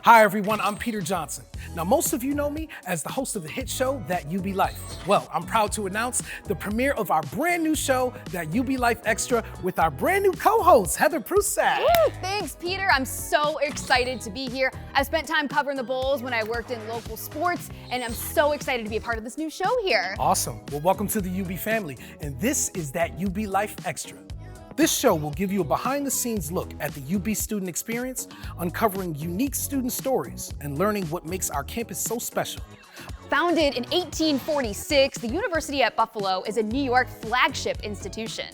Hi everyone, I'm Peter Johnson. Now most of you know me as the host of the hit show, That UB Life. Well, I'm proud to announce the premiere of our brand new show, That UB Life Extra, with our brand new co-host, Heather Prusak. Woo, thanks, Peter. I'm so excited to be here. I've spent time covering the Bulls when I worked in local sports, and I'm so excited to be a part of this new show here. Awesome. Well, welcome to the UB family, and this is That UB Life Extra. This show will give you a behind-the-scenes look at the UB student experience, uncovering unique student stories and learning what makes our campus so special. Founded in 1846, the University at Buffalo is a New York flagship institution.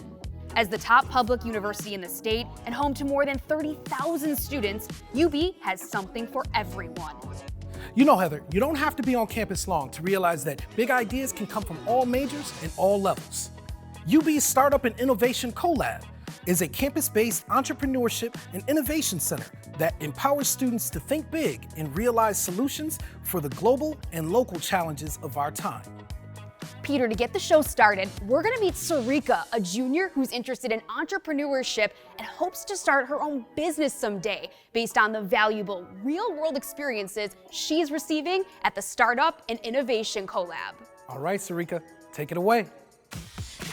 As the top public university in the state and home to more than 30,000 students, UB has something for everyone. You know, Heather, you don't have to be on campus long to realize that big ideas can come from all majors and all levels. UB's Startup and Innovation Collab is a campus-based entrepreneurship and innovation center that empowers students to think big and realize solutions for the global and local challenges of our time. Peter, to get the show started, we're gonna meet Sarika, a junior who's interested in entrepreneurship and hopes to start her own business someday based on the valuable real-world experiences she's receiving at the Startup and Innovation Collab. All right, Sarika, take it away.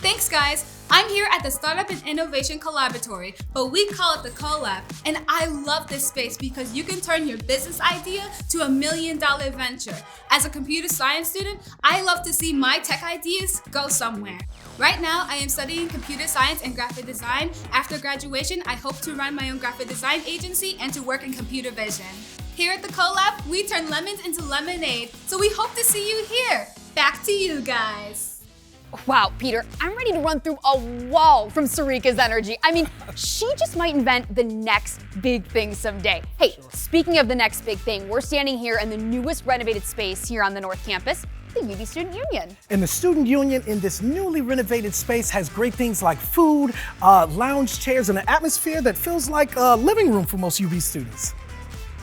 Thanks, guys. I'm here at the Startup and Innovation Collaboratory, but we call it the Collab. And I love this space because you can turn your business idea to $1 million venture. As a computer science student, I love to see my tech ideas go somewhere. Right now, I am studying computer science and graphic design. After graduation, I hope to run my own graphic design agency and to work in computer vision. Here at the Collab, we turn lemons into lemonade, so we hope to see you here. Back to you guys. Wow, Peter, I'm ready to run through a wall from Sarika's energy. I mean, she just might invent the next big thing someday. Hey, speaking of the next big thing, we're standing here in the newest renovated space here on the North Campus, the UB Student Union. And the Student Union in this newly renovated space has great things like food, lounge chairs, and an atmosphere that feels like a living room for most UB students.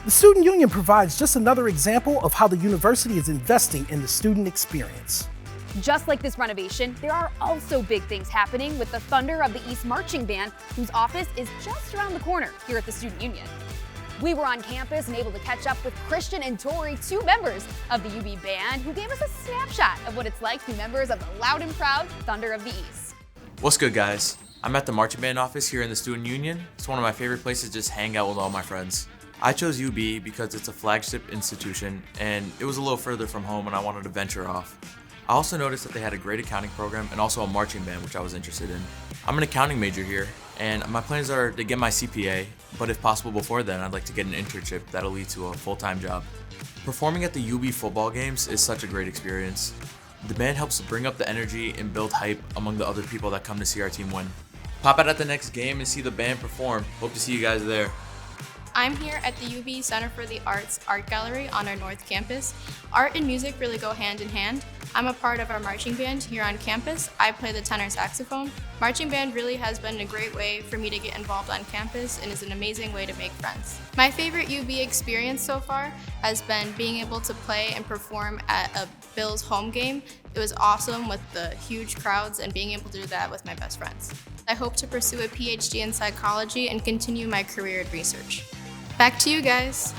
The Student Union provides just another example of how the university is investing in the student experience. Just like this renovation, there are also big things happening with the Thunder of the East Marching Band, whose office is just around the corner here at the Student Union. We were on campus and able to catch up with Christian and Tori, two members of the UB band, who gave us a snapshot of what it's like to be members of the loud and proud Thunder of the East. What's good, guys? I'm at the marching band office here in the Student Union. It's one of my favorite places to just hang out with all my friends. I chose UB because it's a flagship institution and it was a little further from home and I wanted to venture off. I also noticed that they had a great accounting program and also a marching band, which I was interested in. I'm an accounting major here, and my plans are to get my CPA, but if possible before then, I'd like to get an internship that'll lead to a full-time job. Performing at the UB football games is such a great experience. The band helps to bring up the energy and build hype among the other people that come to see our team win. Pop out at the next game and see the band perform. Hope to see you guys there. I'm here at the UB Center for the Arts Art Gallery on our North Campus. Art and music really go hand in hand. I'm a part of our marching band here on campus. I play the tenor saxophone. Marching band really has been a great way for me to get involved on campus and is an amazing way to make friends. My favorite UB experience so far has been being able to play and perform at a Bills home game. It was awesome with the huge crowds and being able to do that with my best friends. I hope to pursue a PhD in psychology and continue my career in research. Back to you guys.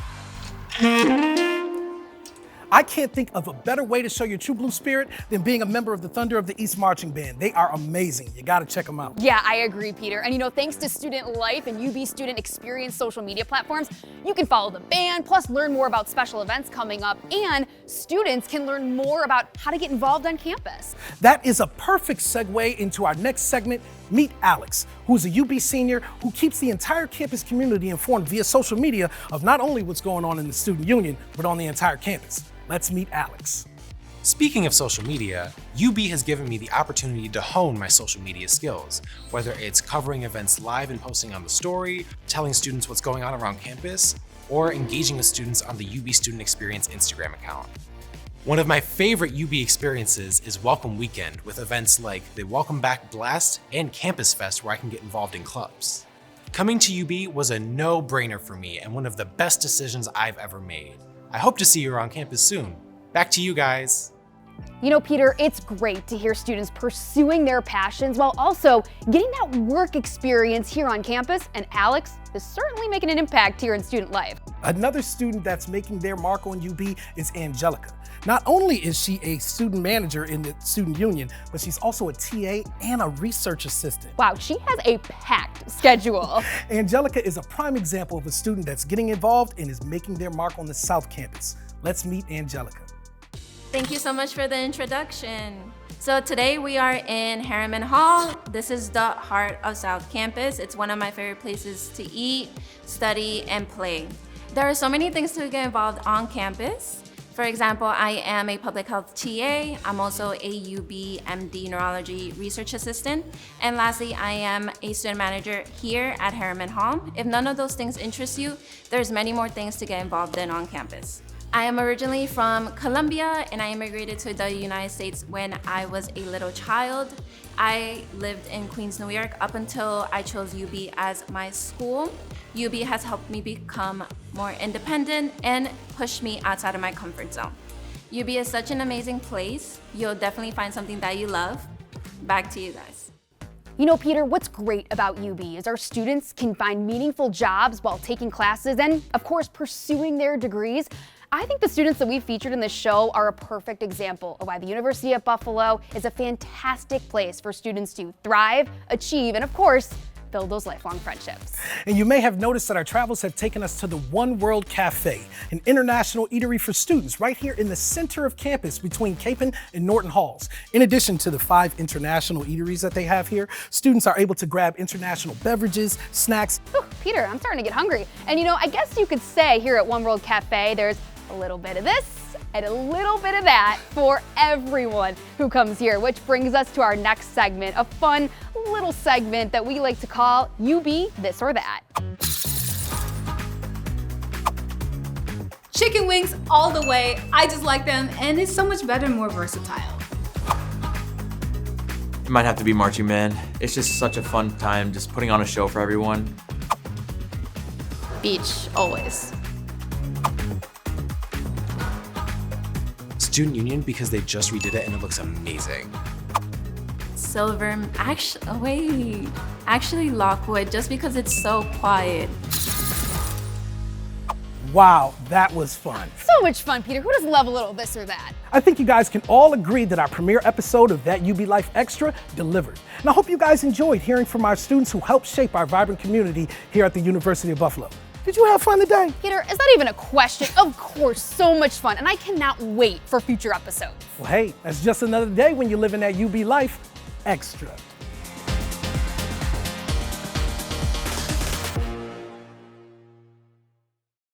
I can't think of a better way to show your true blue spirit than being a member of the Thunder of the East Marching Band. They are amazing. You gotta check them out. Yeah, I agree, Peter. And you know, thanks to Student Life and UB Student Experience social media platforms, you can follow the band, plus learn more about special events coming up, and students can learn more about how to get involved on campus. That is a perfect segue into our next segment, Meet Alex, who's a UB senior who keeps the entire campus community informed via social media of not only what's going on in the Student Union, but on the entire campus. Let's meet Alex. Speaking of social media, UB has given me the opportunity to hone my social media skills, whether it's covering events live and posting on the story, telling students what's going on around campus, or engaging with students on the UB Student Experience Instagram account. One of my favorite UB experiences is Welcome Weekend, with events like the Welcome Back Blast and Campus Fest where I can get involved in clubs. Coming to UB was a no-brainer for me and one of the best decisions I've ever made. I hope to see you around campus soon. Back to you guys. You know, Peter, it's great to hear students pursuing their passions while also getting that work experience here on campus, and Alex is certainly making an impact here in student life. Another student that's making their mark on UB is Angelica. Not only is she a student manager in the student union, but she's also a TA and a research assistant. Wow, she has a packed schedule. Angelica is a prime example of a student that's getting involved and is making their mark on the South Campus. Let's meet Angelica. Thank you so much for the introduction. So today we are in Harriman Hall. This is the heart of South Campus. It's one of my favorite places to eat, study, and play. There are so many things to get involved on campus. For example, I am a public health TA. I'm also a UB MD neurology research assistant. And lastly, I am a student manager here at Harriman Hall. If none of those things interest you, there's many more things to get involved in on campus. I am originally from Colombia and I immigrated to the United States when I was a little child. I lived in Queens, New York up until I chose UB as my school. UB has helped me become more independent and pushed me outside of my comfort zone. UB is such an amazing place. You'll definitely find something that you love. Back to you guys. You know, Peter, what's great about UB is our students can find meaningful jobs while taking classes and, of course, pursuing their degrees. I think the students that we featured in this show are a perfect example of why the University of Buffalo is a fantastic place for students to thrive, achieve, and of course, build those lifelong friendships. And you may have noticed that our travels have taken us to the One World Cafe, an international eatery for students right here in the center of campus between Capon and Norton Halls. In addition to the 5 international eateries that they have here, students are able to grab international beverages, snacks. Whew, Peter, I'm starting to get hungry. And you know, I guess you could say here at One World Cafe, there's a little bit of this and a little bit of that for everyone who comes here, which brings us to our next segment, a fun little segment that we like to call UB This or That. Chicken wings all the way. I just like them and it's so much better and more versatile. It might have to be marching band. It's just such a fun time just putting on a show for everyone. Beach, always. Student Union because they just redid it and it looks amazing. Silver, actually Lockwood, just because it's so quiet. Wow, that was fun. So much fun, Peter. Who doesn't love a little this or that? I think you guys can all agree that our premiere episode of That UB Life Extra delivered. And I hope you guys enjoyed hearing from our students who helped shape our vibrant community here at the University of Buffalo. Did you have fun today? Peter, is that even a question? Of course, so much fun, and I cannot wait for future episodes. Well, hey, that's just another day when you're living that UB Life Extra.